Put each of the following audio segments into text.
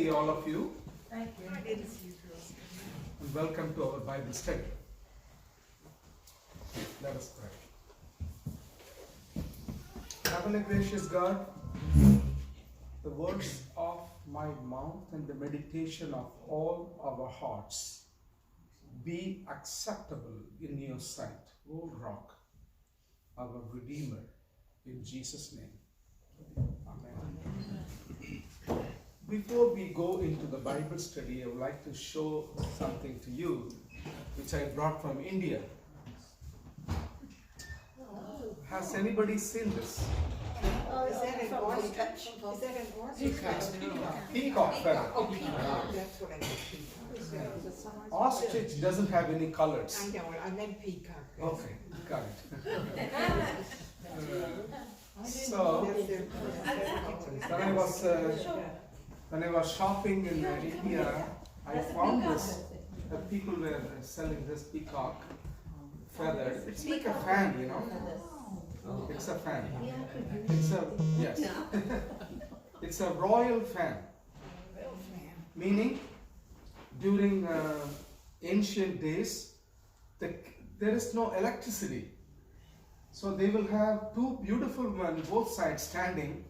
see all of you. Thank you. I didn't see you. And welcome to our Bible study. Let us pray. Heavenly gracious God, the words of my mouth and the meditation of all our hearts be acceptable in your sight, O Rock, our Redeemer, in Jesus' name. Amen. Before we go into the Bible study, I would like to show something to you which I brought from India. Has anybody seen this? Oh, Is that an ostrich? Is that an ostrich? Peacock feather. Oh, peacock, that's what I meant. Ostrich doesn't have any colors. I know, I meant peacock. Okay, got it. So, That's their- when I was shopping in India, I found this. People were selling this peacock feather. It's like a fan, you know. It's a fan. Yes. It's a royal fan. Meaning, during ancient days, there is no electricity. So they will have two beautiful ones, both sides standing,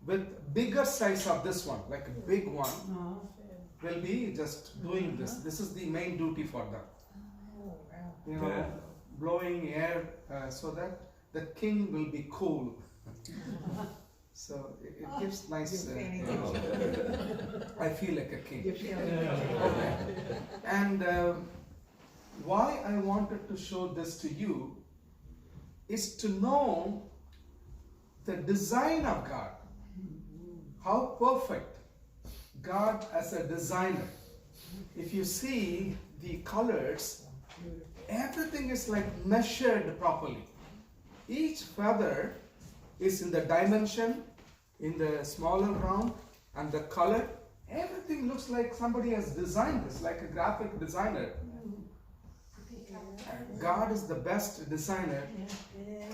with bigger size of this one, like a big one, will be just doing this. This is the main duty for them. You know, blowing air so that the king will be cool. So it gives nice. I feel like a king. Okay. And why I wanted to show this to you is to know the design of God. How perfect God as a designer. If you see the colors, everything is like measured properly. Each feather is in the dimension, in the smaller round, and the color. Everything looks like somebody has designed this, like a graphic designer. God is the best designer,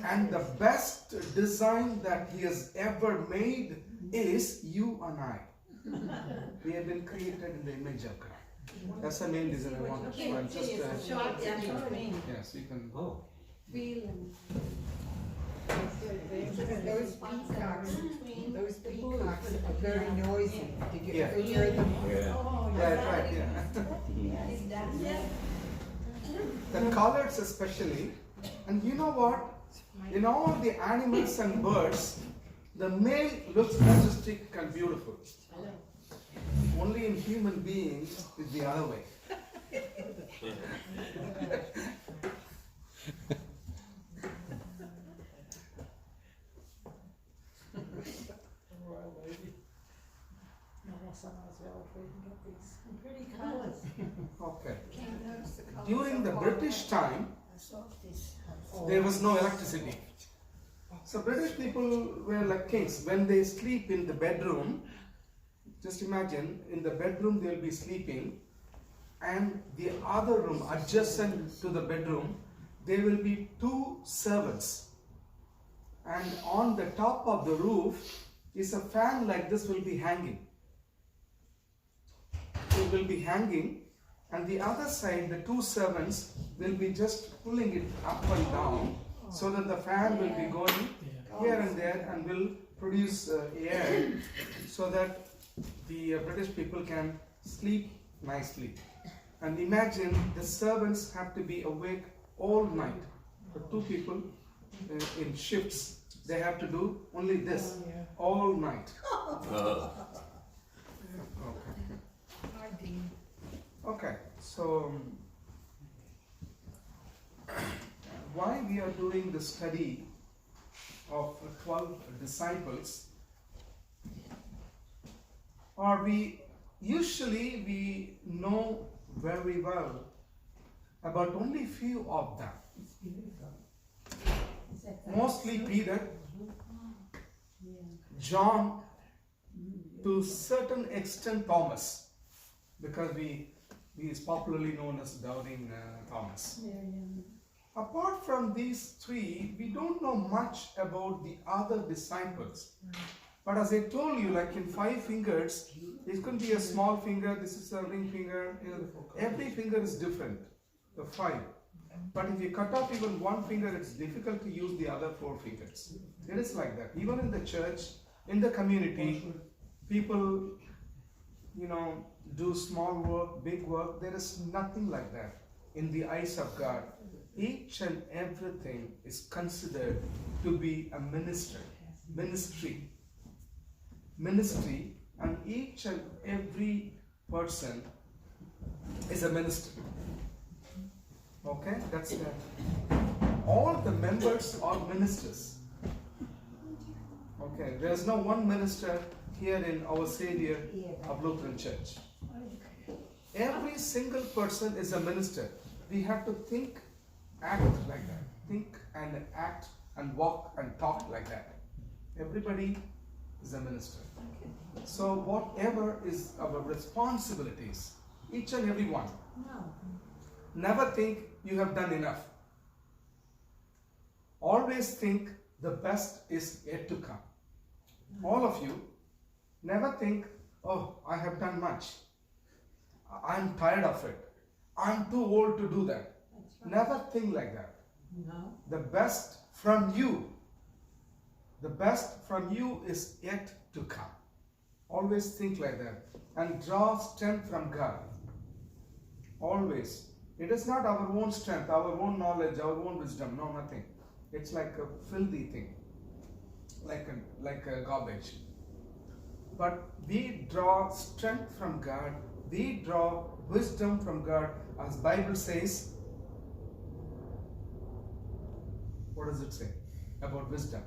and the best design that He has ever made is you and I. We have been created in the image of God. That's the main reason I wanted to show. I'm just yes, you can. Oh. Those peacocks are very noisy. Did you ever hear them? Yeah, right, yeah. The colors especially, and you know what? In all the animals and birds, the male looks majestic and beautiful. Only in human beings is the other way. Pretty colors. Okay. During the British time, there was no electricity. So British people were like kings. When they sleep in the bedroom, just imagine, in the bedroom they'll be sleeping, and the other room adjacent to the bedroom, there will be two servants. And on the top of the roof is a fan like this will be hanging. It will be hanging, and the other side, the two servants will be just pulling it up and down, so that the fan will be going here and there and will produce air, so that the British people can sleep nicely. And imagine the servants have to be awake all night. The two people in shifts, they have to do only this all night. Okay, so why we are doing the study of 12 disciples, or we know very well about only few of them. Mostly Peter, John, to certain extent Thomas, because he is popularly known as Doubting Thomas. Apart from these three, we don't know much about the other disciples. But as I told you, like in 5 fingers, it could be a small finger, this is a ring finger, every finger is different, the 5. But if you cut off even 1 finger, it's difficult to use the other 4 fingers. It is like that. Even in the church, in the community, people, do small work, big work. There is nothing like that in the eyes of God. Each and everything is considered to be a ministry, and each and every person is a minister. Okay, that's that. All the members are ministers. Okay, there's no one minister here in our Savior of Lutheran Church. Every single person is a minister. We have to think, act like that. Think and act and walk and talk like that. Everybody is a minister. So whatever is our responsibilities, each and every one. Never think you have done enough. Always think the best is yet to come. All of you, never think, oh, I have done much. I'm tired of it. I'm too old to do that. Never think like that. No. The best from you is yet to come. Always think like that and draw strength from God. Always. It is not our own strength, our own knowledge, our own wisdom. No, nothing. It's like a filthy thing, like a garbage. But we draw strength from God. We draw wisdom from God, as Bible says. What does it say about wisdom?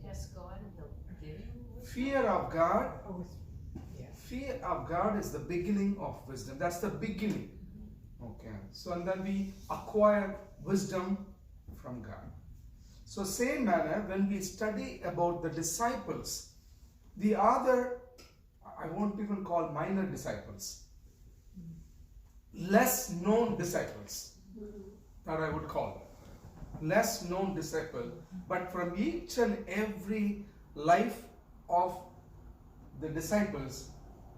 Yes, God, and He'll give you. Fear of God. Yes. Fear of God is the beginning of wisdom. That's the beginning. Okay. So and then we acquire wisdom from God. So same manner, when we study about the disciples, the other, I won't even call minor disciples, less known disciples, that I would call less known disciple, but from each and every life of the disciples,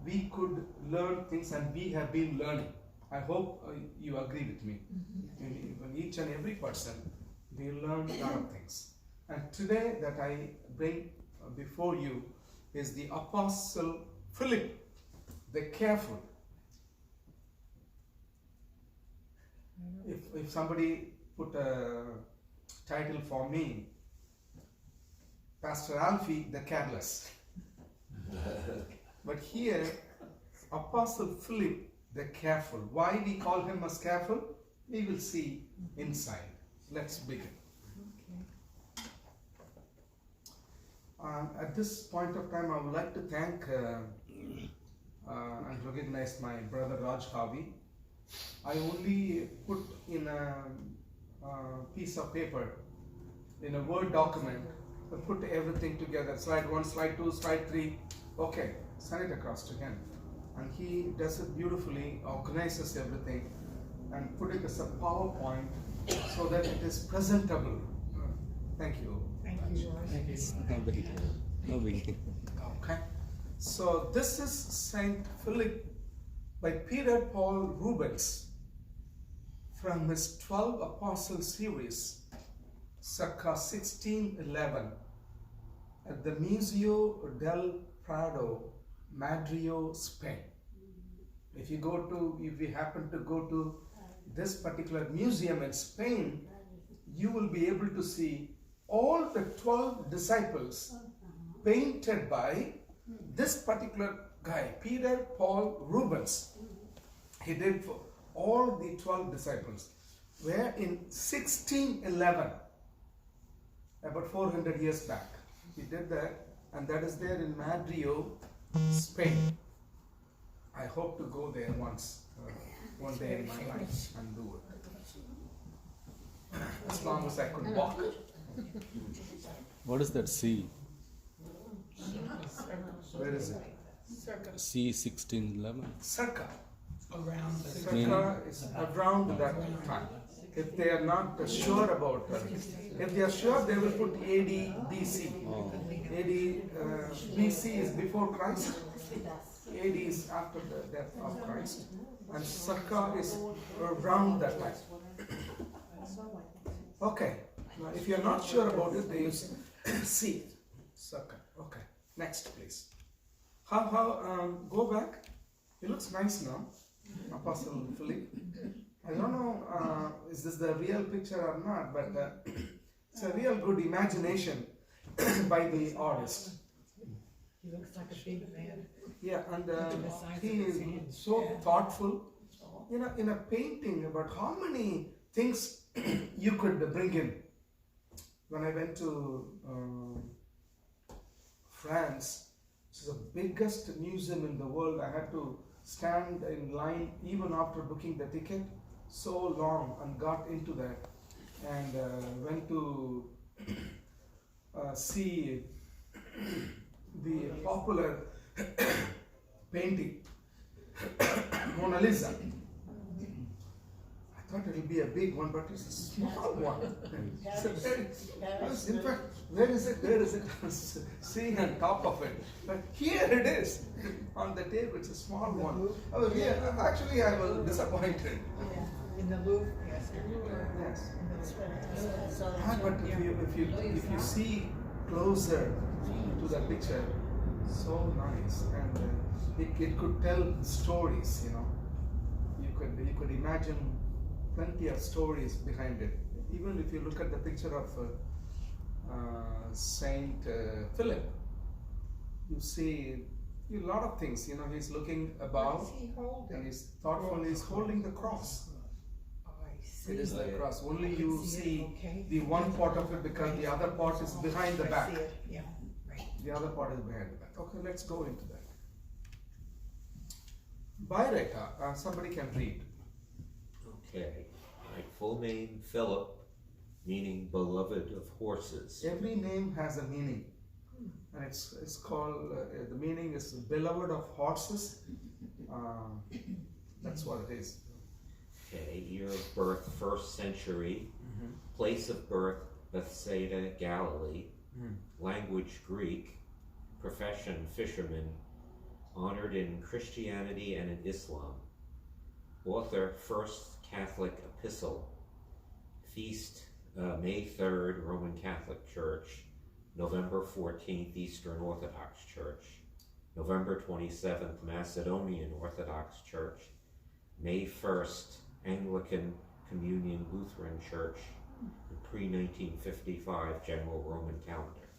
we could learn things, and we have been learning. I hope you agree with me. Even each and every person, they learn a lot of things. And today that I bring before you is the Apostle Philip, the careful. If somebody put a title for me, Pastor Alfie, the careless. But here, Apostle Philip, the careful. Why we call him as careful? We will see inside. Let's begin. At this point of time, I would like to thank and recognize my brother Raj Harvey. I only put in a piece of paper, in a Word document, I put everything together, slide 1, slide 2, slide 3, okay, send it across to him. And he does it beautifully, organizes everything, and put it as a PowerPoint so that it is presentable. Thank you. Thank you. No big. No big. Okay. So this is Saint Philip by Peter Paul Rubens from his 12 Apostle series, circa 1611, at the Museo del Prado, Madrid, Spain. If you happen to go to this particular museum in Spain, you will be able to see all the 12 disciples painted by this particular guy, Peter Paul Rubens. He did for all the 12 disciples, where in 1611, about 400 years back, he did that, and that is there in Madrid, Spain. I hope to go there once, one day in my life, and do it. As long as I could walk. What is that C? Where is it? C1611. Circa. Around the Circa is around that time. if they are not sure about if they are sure, they will put AD BC. AD BC is before Christ, AD is after the death of Christ, and Sakka is around that time. Okay, now if you are not sure about it, they use C, Sakka. Okay, next please. Go back. It looks nice now, Apostle Philip. I don't know, is this the real picture or not, but it's a real good imagination by the artist. He looks like a big man. Yeah, and he is so thoughtful, in a painting about how many things you could bring in. When I went to France, which is the biggest museum in the world, I had to stand in line even after booking the ticket so long, and got into that and went to see the popular painting Mona Lisa. I thought it will be a big one, but it's a small one. In fact, where is it? I was seeing on top of it. But here it is on the table. It's a small one. Oh, yeah. Actually, I was disappointed. In the Louvre, yes. Yes. But if you see closer to the picture, so nice, and it could tell stories. You could imagine plenty of stories behind it. Even if you look at the picture of Saint Philip, you see a lot of things. He's looking above, and he's thoughtful. He's holding the cross. It is the cross. Only you see the one part of it, because the other part is behind the back. Yeah, right. The other part is behind the back. Okay, let's go into that. Byreka, somebody can read. Okay. My full name, Philip, meaning beloved of horses. Every name has a meaning, and it's called, the meaning is beloved of horses. That's what it is. Okay. Year of birth, 1st century. Place of birth, Bethsaida, Galilee. Language, Greek. Profession, fisherman. Honored in Christianity and in Islam. Author, First Catholic Epistle. Feast, May 3rd, Roman Catholic Church. November 14th, Eastern Orthodox Church. November 27th, Macedonian Orthodox Church. May 1st, Anglican Communion Lutheran Church. Pre-1955 General Roman Calendar.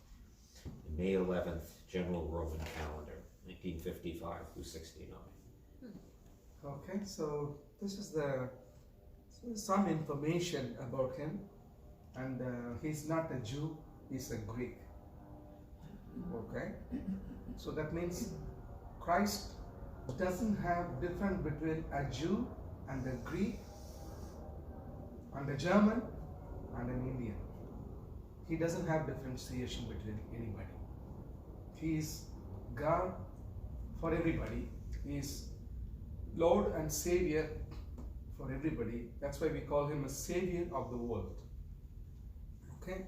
And May 11th, General Roman Calendar, 1955 through 69. Okay, so this is some information about him, and he's not a Jew, he's a Greek. Okay, so that means Christ doesn't have difference between a Jew and a Greek and a German and an Indian. He doesn't have differentiation between anybody. He is God for everybody. He is Lord and Savior for everybody. That's why we call him a Savior of the world. Okay?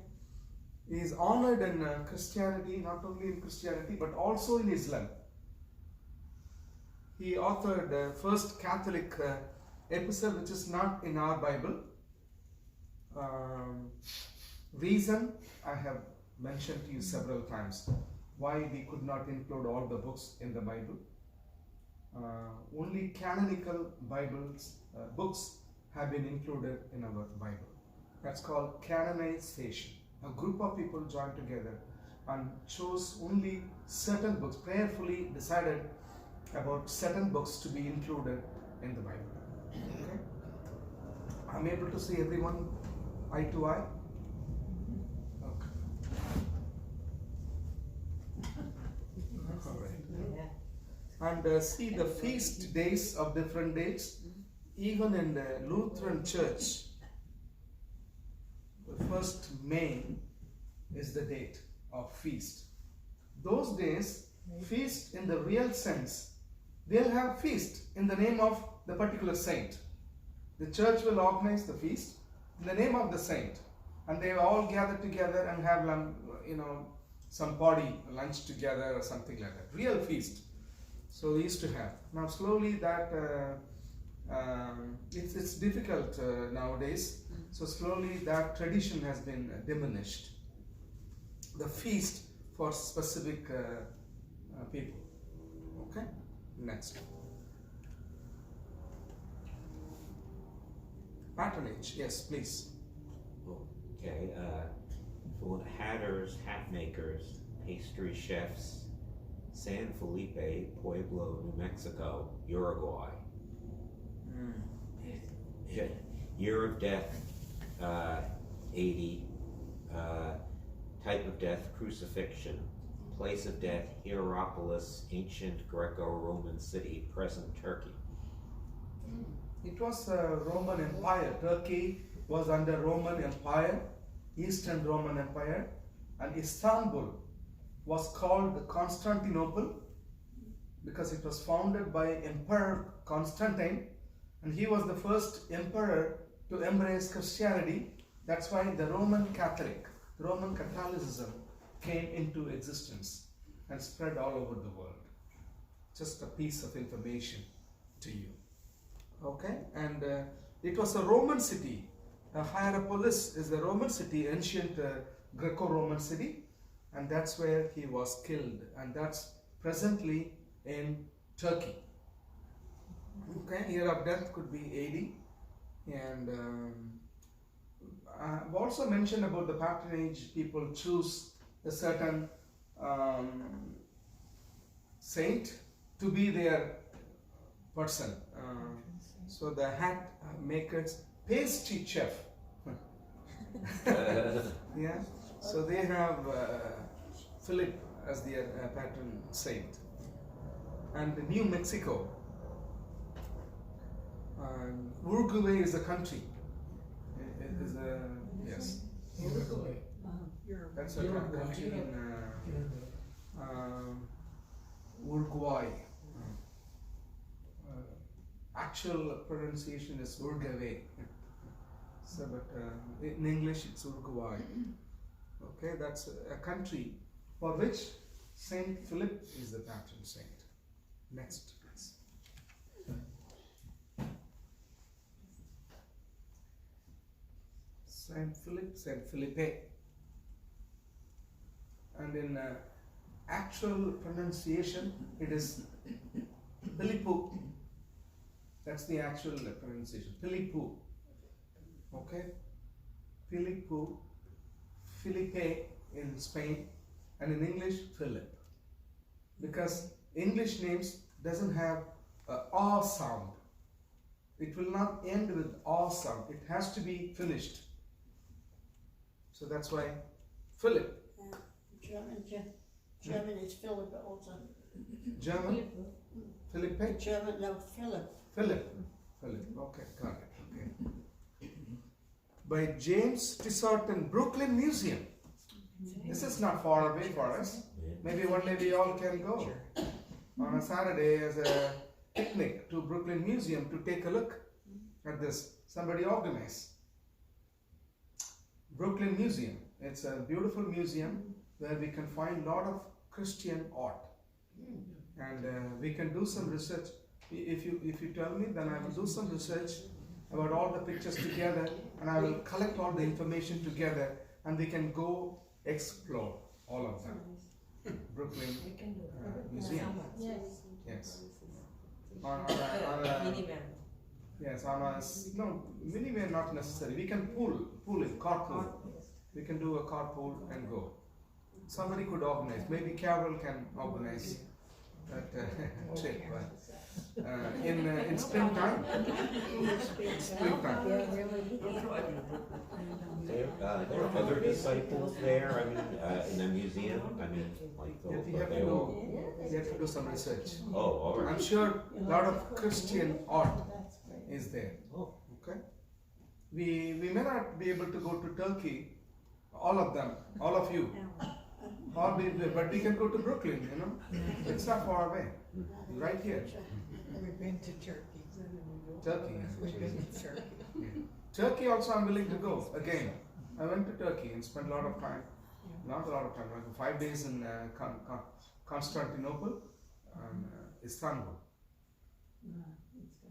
He is honored in Christianity, not only in Christianity, but also in Islam. He authored the first Catholic epistle, which is not in our Bible. Reason I have mentioned to you several times why we could not include all the books in the Bible. Only canonical books have been included in our Bible. That's called canonization. A group of people joined together and chose only certain books, prayerfully decided about certain books to be included in the Bible. Okay? I'm able to see everyone eye to eye? Okay. All right. And see the feast days of different dates. Even in the Lutheran Church, the 1st May is the date of feast. Those days, feast in the real sense, they'll have feast in the name of the particular saint. The church will organize the feast, in the name of the saint, and they all gather together and have some party lunch together or something like that. Real feast. So they used to have. Now slowly that it's difficult nowadays. So slowly that tradition has been diminished. The feast for specific people. Okay. Next. Patronage. Yes, please. Okay, for hatters, hat makers, pastry chefs, San Felipe, Pueblo, New Mexico, Uruguay. Year of death, 80. Type of death, crucifixion. Place of death, Hierapolis, ancient Greco-Roman city, present Turkey. It was a Roman Empire. Turkey was under Roman Empire, Eastern Roman Empire, and Istanbul was called Constantinople because it was founded by Emperor Constantine, and he was the first emperor to embrace Christianity. That's why the Roman Catholicism came into existence and spread all over the world. Just a piece of information to you. Okay, and it was a Roman city. Hierapolis is a Roman city, ancient Greco-Roman city, and that's where he was killed, and that's presently in Turkey. Okay, year of death could be 80, and I've also mentioned about the patronage. People choose a certain saint to be their person. So the hat makers, pastry chef. Yeah. So they have Philip as their patron saint. And New Mexico. Uruguay is a country. It is a, yes. That's a country in Uruguay. Actual pronunciation is Uruguay. So, but in English it's Uruguay. Okay, that's a country for which Saint Philip is the patron saint. Next, please. Saint Philip, Saint Philippe. And in actual pronunciation, it is Philippou. That's the actual pronunciation. Philippou. Okay? Philippou, Felipe in Spain, and in English, Philip. Because English names doesn't have a "a" sound. It will not end with "a" sound. It has to be finished. So that's why Philip. German is Philip also. German? Philippe? German, no, Philip. Philip. Okay, got it. Okay. By James Tissot in Brooklyn Museum. This is not far away for us. Maybe one day we all can go on a Saturday as a picnic to Brooklyn Museum to take a look at this. Somebody organize. Brooklyn Museum. It's a beautiful museum where we can find a lot of Christian art. And we can do some research. If you tell me, then I will do some research about all the pictures together, and I will collect all the information together, and we can go explore all of them. Brooklyn Museum. Yes. On a Minivan. yes, no, minivan not necessary. We can pool it, carpool. We can do a carpool and go. Somebody could organize. Maybe Carol can organize that trip. In springtime. Springtime. There are other disciples there, I mean, in the museum, I mean, like, Yes, you have to do some research. Oh, all right. I'm sure a lot of Christian art is there. Oh. Okay. We may not be able to go to Turkey, all of them, all of you. But we can go to Brooklyn, you know. It's not far away. Right here. We've been to Turkey. Turkey. We've been to Turkey. Turkey also I'm willing to go. Again, I went to Turkey and spent a lot of time, not a lot of time, like 5 days in Constantinople and Istanbul.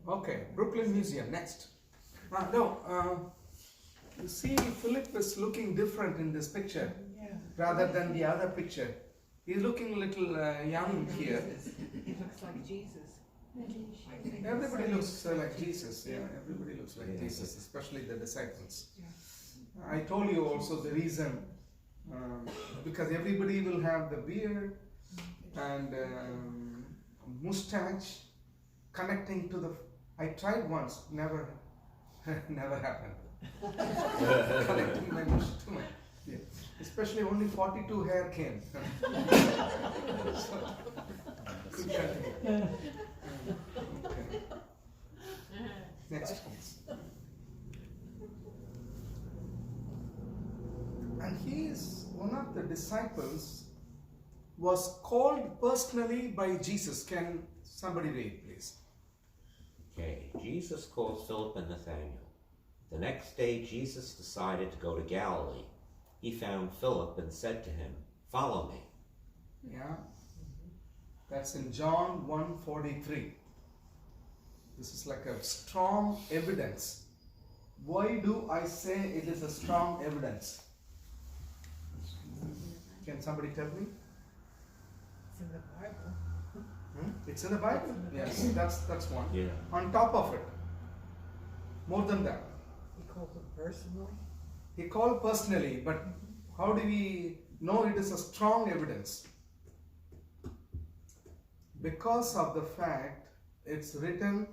Okay, Brooklyn Museum, next. You see Philip is looking different in this picture rather than the other picture. He's looking a little young here. He looks like Jesus. Everybody looks like Jesus, yeah, everybody looks like Jesus, especially the disciples. I told you also the reason, because everybody will have the beard and mustache connecting to the. I tried once, never happened. Connecting my mustache to my. Yeah. Especially only 42 hair came. So, could continue. Okay. Next, please. And he is one of the disciples, was called personally by Jesus. Can somebody read, please? Okay, Jesus calls Philip and Nathanael. The next day, Jesus decided to go to Galilee. He found Philip and said to him, "Follow me." Yeah. That's in John 1:43. This is like a strong evidence. Why do I say it is a strong evidence? Can somebody tell me? It's in the Bible. It's in the Bible? Yes, that's one. Yeah. On top of it, more than that, He called him personally. he called personally, but how do we know it is a strong evidence? Because of the fact it's written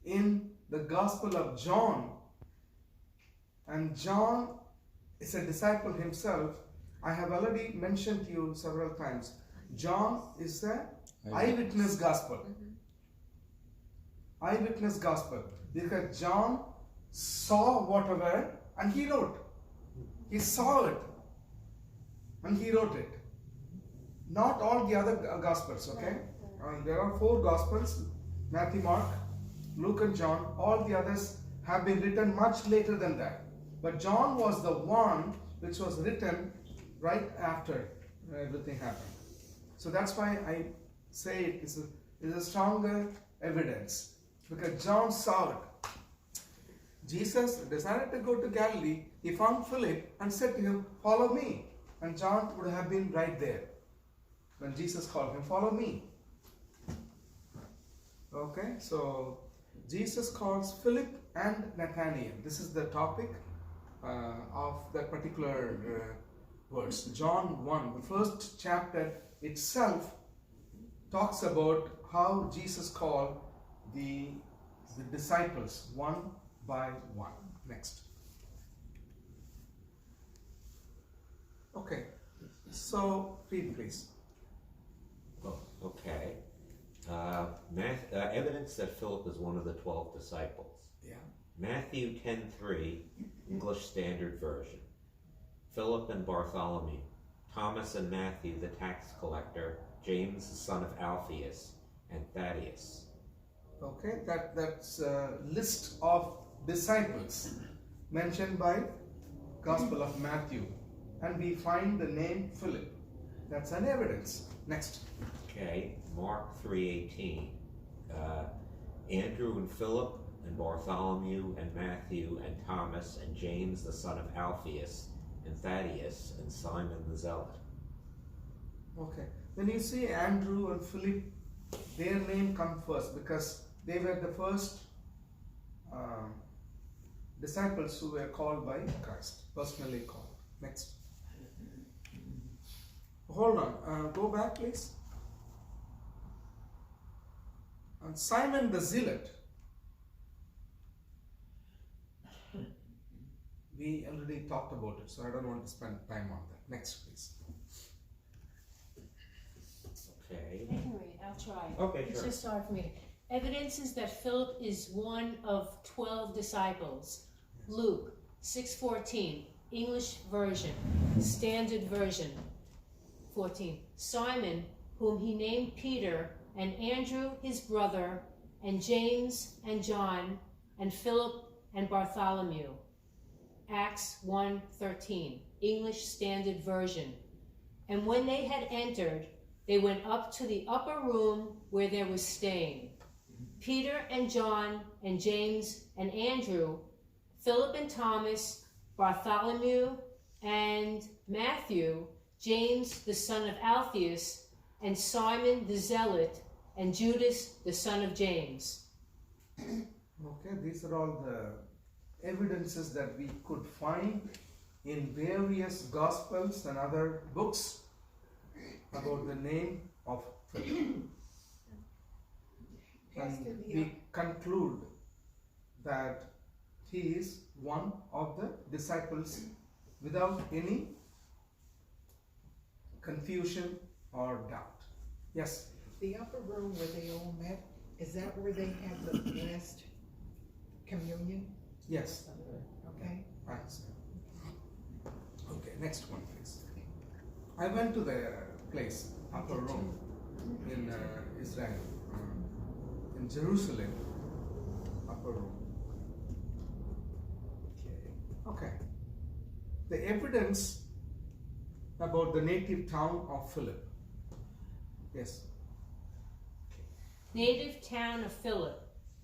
in the Gospel of John, and John is a disciple himself. I have already mentioned to you several times, John is the eyewitness gospel. Eyewitness gospel. Because John saw whatever and he wrote. He saw it and he wrote it. Not all the other gospels, okay? There are 4 gospels, Matthew, Mark, Luke and John. All the others have been written much later than that. But John was the one which was written right after everything happened. So that's why I say it is a stronger evidence. Because John saw it. Jesus decided to go to Galilee. He found Philip and said to him, "Follow me." And John would have been right there when Jesus called him, "Follow me." Okay, so Jesus calls Philip and Nathanael. This is the topic of that particular verse. John 1, the first chapter itself talks about how Jesus called the disciples one by one. Next. Okay, so read please. Oh, okay. Evidence that Philip is one of the 12 disciples. Yeah. Matthew 10:3, English Standard Version. Philip and Bartholomew, Thomas and Matthew the tax collector, James the son of Alphaeus, and Thaddeus. Okay, that's a list of disciples mentioned by Gospel of Matthew, and we find the name Philip. That's an evidence. Next. Okay, Mark 3:18. Andrew and Philip and Bartholomew and Matthew and Thomas and James the son of Alphaeus and Thaddeus and Simon the Zealot. Okay, when you see Andrew and Philip, their name comes first because they were the first disciples who were called by Christ, personally called. Next. Hold on, go back please. And Simon the Zealot. We already talked about it, so I don't want to spend time on that. Next, please. Okay. I can read, I'll try. Okay, It's sure. just hard for me. Evidence is that Philip is one of 12 disciples. Luke 6:14, English version, Standard Version 14. Simon, whom he named Peter, and Andrew his brother, and James and John, and Philip and Bartholomew, Acts 1:13, English Standard Version. And when they had entered, they went up to the upper room where they were staying. Peter and John and James and Andrew, Philip and Thomas, Bartholomew and Matthew, James the son of Alphaeus, and Simon the Zealot, and Judas the son of James. Okay, these are all the evidences that we could find in various Gospels and other books about the name of Philip. And we conclude that he is one of the disciples without any confusion or doubt. Yes? The upper room where they all met, is that where they had the last communion? Yes. Okay. Thanks. Okay, next one please. I went to the place, upper room, in Israel, in Jerusalem, upper room. Okay. The evidence about the native town of Philip. Yes. Native town of Philip,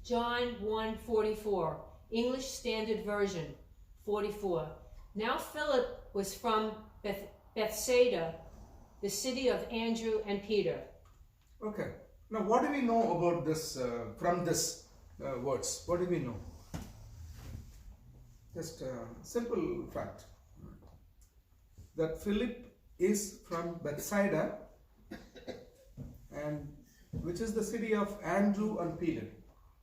John 1:44, English Standard Version, 44. Now Philip was from Bethsaida, the city of Andrew and Peter. Okay. Now, what do we know about this from this words? What do we know? Just a simple fact that Philip is from Bethsaida, and which is the city of Andrew and Peter,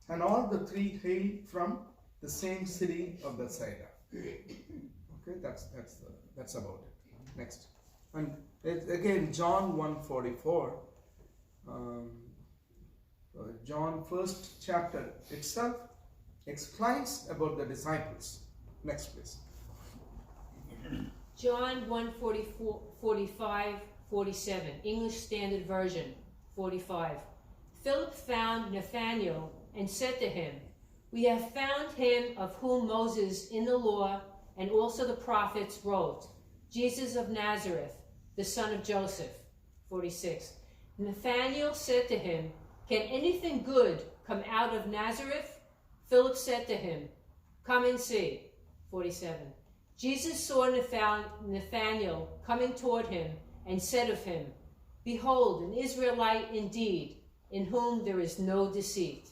and all the three hail from the same city of Bethsaida. Okay, that's about it. Next, and again John 1:44. John 1st chapter itself explains about the disciples. Next, please. John 1:45, 47, English Standard Version, 45. Philip found Nathanael and said to him, "We have found him of whom Moses in the law and also the prophets wrote, Jesus of Nazareth, the son of Joseph." 46. Nathanael said to him, "Can anything good come out of Nazareth?" Philip said to him, "Come and see." 47. Jesus saw Nathanael coming toward him and said of him, "Behold, an Israelite indeed, in whom there is no deceit."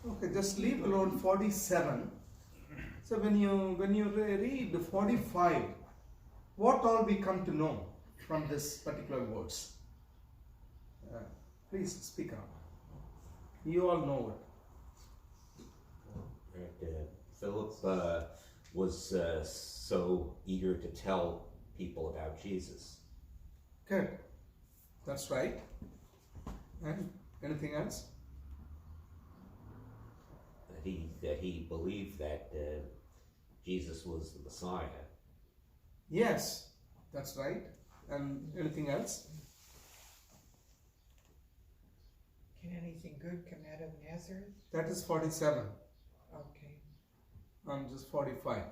Okay, just leave alone 47. So when you read 45, what all we come to know from this particular words? Please speak up. You all know it. Philip was so eager to tell people about Jesus. Good. That's right. And anything else? That he believed that Jesus was the Messiah. Yes, that's right. And anything else? Can anything good come out of Nazareth? That is 47. Okay. I'm just 45.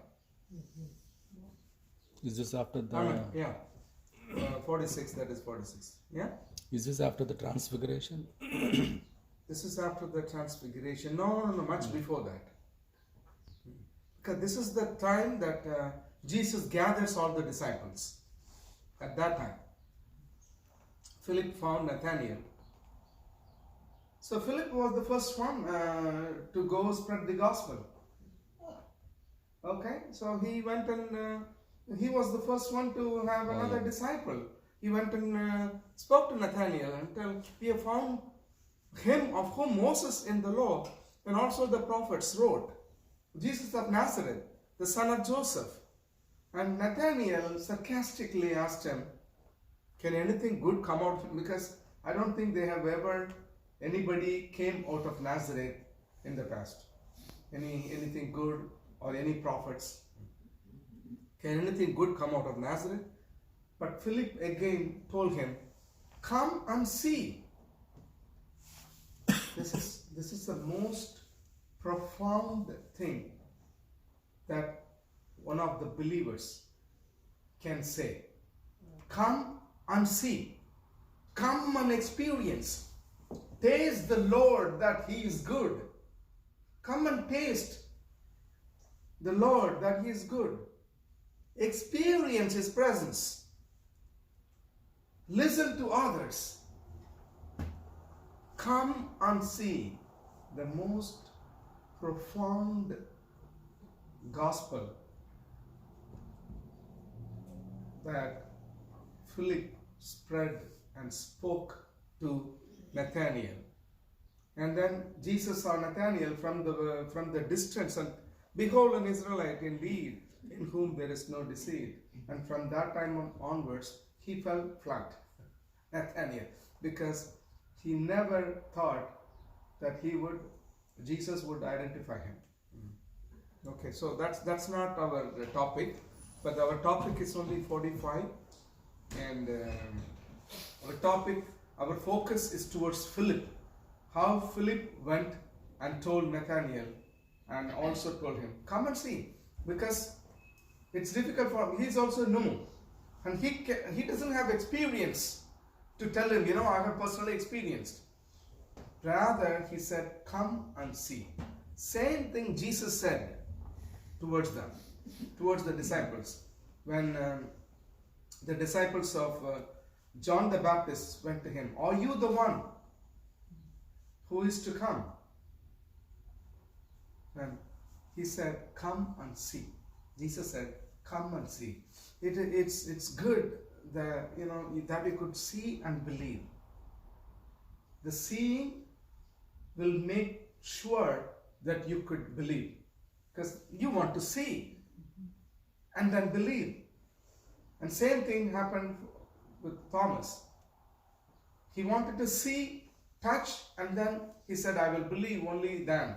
Is this after the? Yeah. 46, that is 46. Yeah? Is this after the transfiguration? This is after the transfiguration. No, much before that. Because this is the time that Jesus gathers all the disciples. At that time, Philip found Nathanael. So Philip was the first one to go spread the gospel. Okay, so he went and he was the first one to have another disciple. He went and spoke to Nathanael and told, "We have found him of whom Moses in the law and also the prophets wrote, Jesus of Nazareth, the son of Joseph." And Nathanael sarcastically asked him, "Can anything good come out?" Because I don't think they have ever anybody came out of Nazareth in the past. Anything good or any prophets. Can anything good come out of Nazareth? But Philip again told him, "Come and see." This is the most profound thing that one of the believers can say. Come and see. Come and experience. Taste the Lord that He is good. Come and taste the Lord that He is good. Experience His presence. Listen to others. Come and see the most profound gospel that Philip spread and spoke to Nathanael. And then Jesus saw Nathanael from the distance, and behold, an Israelite indeed, in whom there is no deceit. And from that time onwards, he fell flat, Nathanael, because he never thought that Jesus would identify him. Okay, so that's not our topic, but our topic is only 45, and our focus is towards Philip. How Philip went and told Nathanael, and also told him, come and see, because it's difficult for him. He's also new, and he doesn't have experience to tell him, I have personally experienced. Rather, he said, come and see. Same thing Jesus said towards them, towards the disciples. When the disciples of John the Baptist went to him, are you the one who is to come? And he said, come and see. Jesus said, come and see. It's good that that you could see and believe. The seeing will make sure that you could believe, because you want to see and then believe. And same thing happened with Thomas. He wanted to see, touch, and then he said, I will believe only then.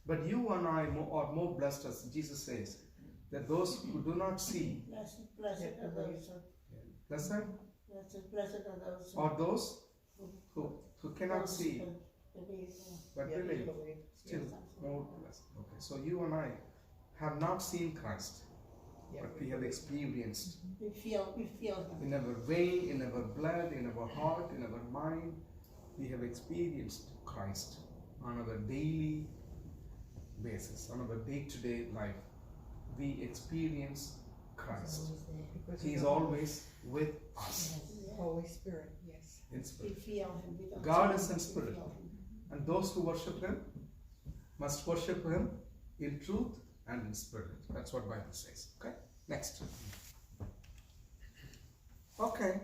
But you and I are more blessed, as Jesus says, that those who do not see, Blessed are those. blessed Blessed are those. are those who cannot see Believe. but Yeah, believe. believe. Still Yes. more blessed. Okay, so you and I have not seen Christ, Yeah, but we have experienced We feel Him. in our vein, in our blood, in our heart, in our mind. We have experienced Christ on our daily basis, on our day-to-day life. We experience Christ. Because He is of the always with us Holy Spirit, yes. in We spirit. feel Him. We don't God see is Him, in we spirit. feel Him. And those who worship Him must worship Him in truth and in spirit. That's what Bible says. Okay? Next. Okay.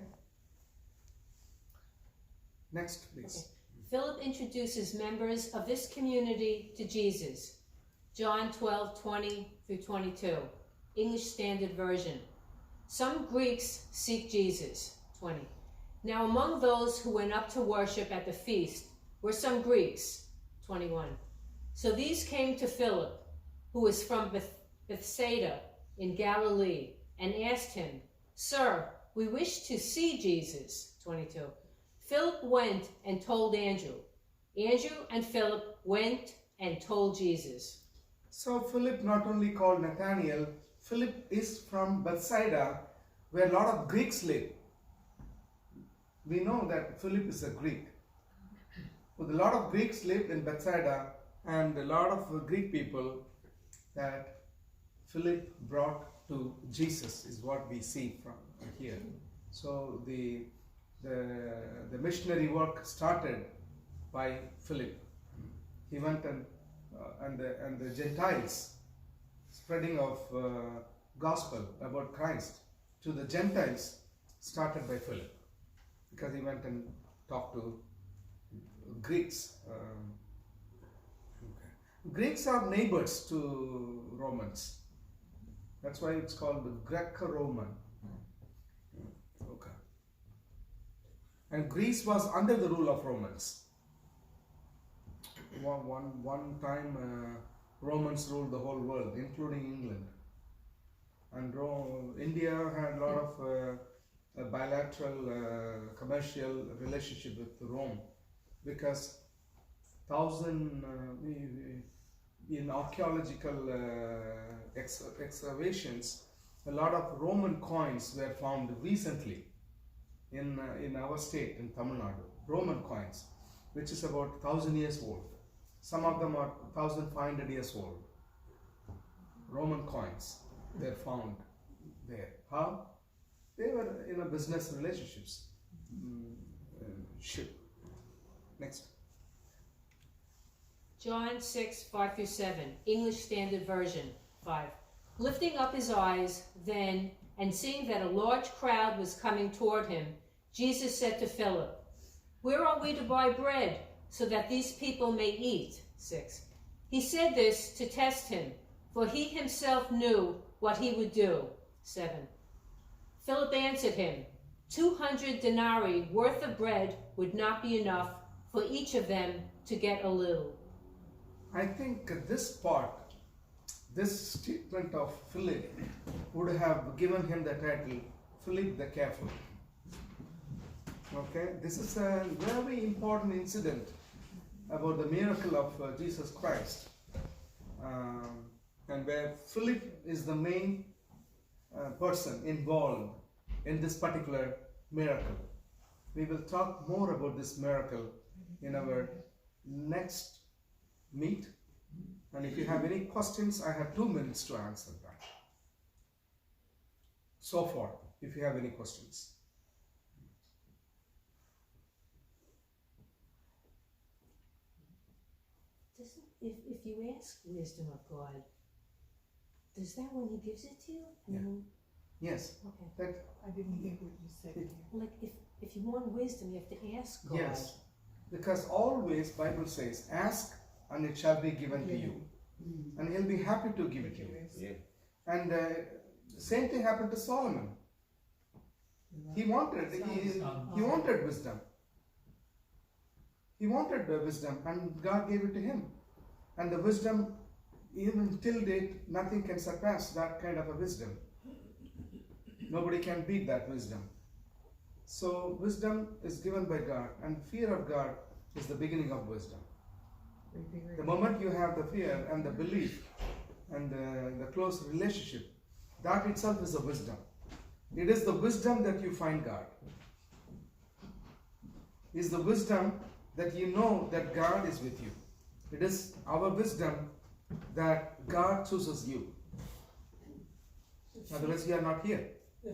Next, please. Philip introduces members of this community to Jesus. John 12:20 through 22, English Standard Version. Some Greeks seek Jesus. 20. Now among those who went up to worship at the feast were some Greeks. 21. So these came to Philip, who was from Bethsaida in Galilee, and asked him, Sir, we wish to see Jesus. 22. Philip went and told Andrew. Andrew and Philip went and told Jesus. So Philip not only called Nathanael, Philip is from Bethsaida, where a lot of Greeks live. We know that Philip is a Greek. But a lot of Greeks lived in Bethsaida, and a lot of Greek people that Philip brought to Jesus is what we see from here. So the missionary work started by Philip. He went and the Gentiles, spreading of gospel about Christ to the Gentiles started by Philip, because he went and talked to Greeks. Greeks are neighbors to Romans. That's why it's called the Greco-Roman. Okay. And Greece was under the rule of Romans. One time Romans ruled the whole world, including England. And India had a lot of bilateral commercial relationship with Rome, because in archaeological excavations, a lot of Roman coins were found recently in our state, in Tamil Nadu. Roman coins, which is about 1,000 years old. Some of them are 1,500 years old. Roman coins, they're found there. How? They were in a business relationships. Ship. Next. John 6, 5 through 7, English Standard Version, 5. Lifting up his eyes, then, and seeing that a large crowd was coming toward him, Jesus said to Philip, "Where are we to buy bread, so that these people may eat?" 6. He said this to test him, for he himself knew what he would do. 7. Philip answered him, 200 denarii worth of bread would not be enough for each of them to get a little. I think this part, this statement of Philip would have given him the title, Philip the Careful. Okay, this is a very important incident about the miracle of Jesus Christ, and where Philip is the main person involved in this particular miracle. We will talk more about this miracle in our next meet, and if you have any questions, I have 2 minutes to answer that. So far, if you have any questions. If you ask wisdom of God, does that when he gives it to you? Yeah. Yes, Okay. that, I didn't hear what you said again. Like if you want wisdom, you have to ask God. yes, because always Bible says, ask and it shall be given to you, and he'll be happy to give it to you. Yeah. And same thing happened to Solomon. He wanted wisdom. He wanted wisdom, and God gave it to him. And the wisdom, even till date, nothing can surpass that kind of a wisdom. Nobody can beat that wisdom. So wisdom is given by God, and fear of God is the beginning of wisdom. The moment you have the fear and the belief and the close relationship, that itself is a wisdom. It is the wisdom that you find God. It is the wisdom that you know that God is with you. It is our wisdom that God chooses you. Otherwise, you are not here. The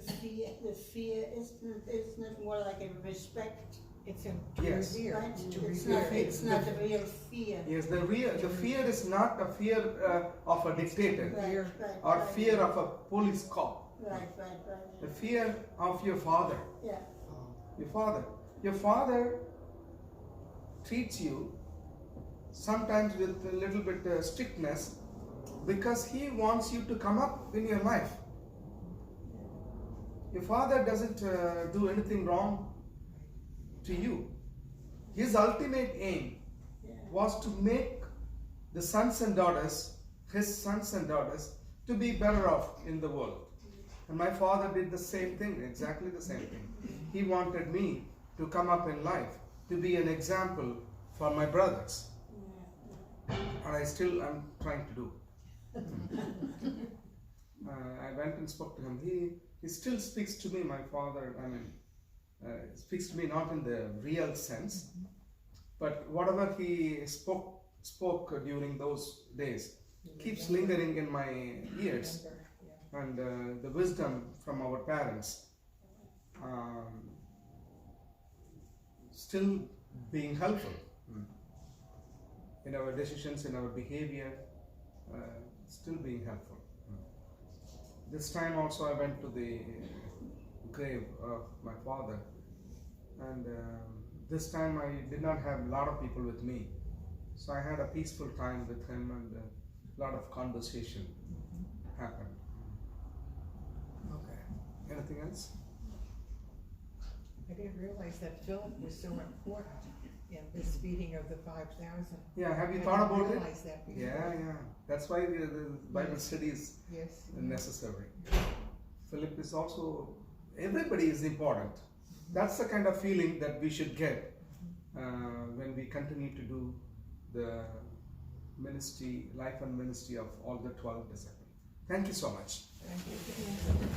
fear isn't more like a respect, It's in Yes. revere. right? To It's revere. not the real fear. Yes, the fear is not a fear of a dictator Right, right, or right. fear of a police cop. Right. The fear of your father. Yeah. Your father treats you sometimes with a little bit strictness because he wants you to come up in your life. Your father doesn't do anything wrong to you. His ultimate aim was to make the sons and daughters, his sons and daughters, to be better off in the world. And my father did the same thing, exactly the same thing. He wanted me to come up in life, to be an example for my brothers. And I'm trying to do. I went and spoke to him. He still speaks to me, my father, speaks to me not in the real sense, but whatever he spoke during those days keeps lingering in my ears. And the wisdom from our parents still being helpful in our decisions, in our behavior, still being helpful. This time also I went to the grave of my father, and this time I did not have a lot of people with me, so I had a peaceful time with him, and a lot of conversation happened. Okay. Anything else? I didn't realize that Philip was so important in this feeding of the 5,000. Yeah, have you I thought didn't about it? realize that before. Yeah. That's why the Bible study is Yes. necessary. Philip is also, everybody is important. That's the kind of feeling that we should get when we continue to do the ministry, life and ministry of all the 12 disciples. Thank you so much. Thank you.